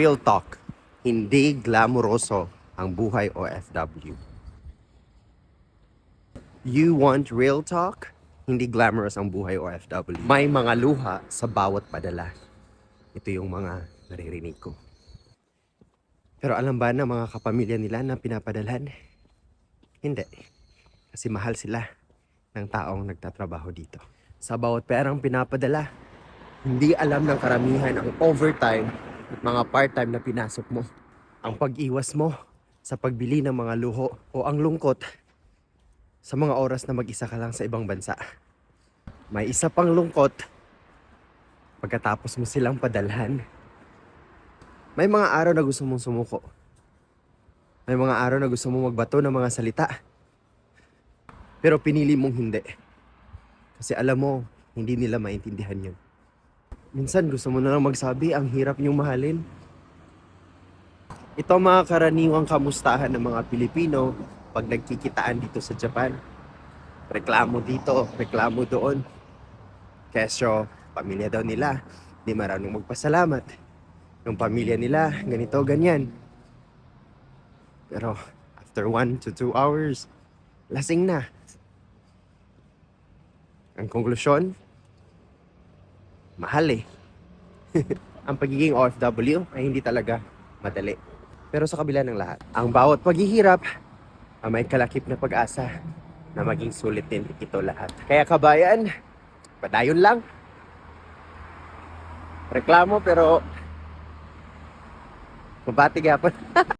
Real talk, hindi glamoroso ang buhay OFW. You want real talk? Hindi glamorous ang buhay OFW. May mga luha sa bawat padala. Ito yung mga naririnig ko. Pero alam ba ng mga kapamilya nila na pinapadalhan? Hindi. Kasi mahal sila ng taong nagtatrabaho dito. Sa bawat perang pinapadala, hindi alam ng karamihan ang overtime at mga part-time na pinasok mo. Ang pag-iwas mo sa pagbili ng mga luho o ang lungkot sa mga oras na mag-isa ka lang sa ibang bansa. May isa pang lungkot pagkatapos mo silang padalhan. May mga araw na gusto mong sumuko. May mga araw na gusto mong magbato ng mga salita. Pero pinili mong hindi. Kasi alam mo, hindi nila maintindihan yun. Minsan gusto mo na lang magsabi, ang hirap niyong mahalin. Ito mga karaniwang kamustahan ng mga Pilipino pag nagkikitaan dito sa Japan. Reklamo dito, reklamo doon. Kesyo, pamilya daw nila, di marunong magpasalamat. Yung pamilya nila, ganito, ganyan. Pero after 1 to 2 hours, lasing na. Ang konklusyon, mahal eh. Ang pagiging OFW ay hindi talaga madali. Pero sa kabila ng lahat, ang bawat paghihirap ay may kalakip na pag-asa na maging sulit din ito lahat. Kaya kabayan, padayon lang. Reklamo pero mabati gapon.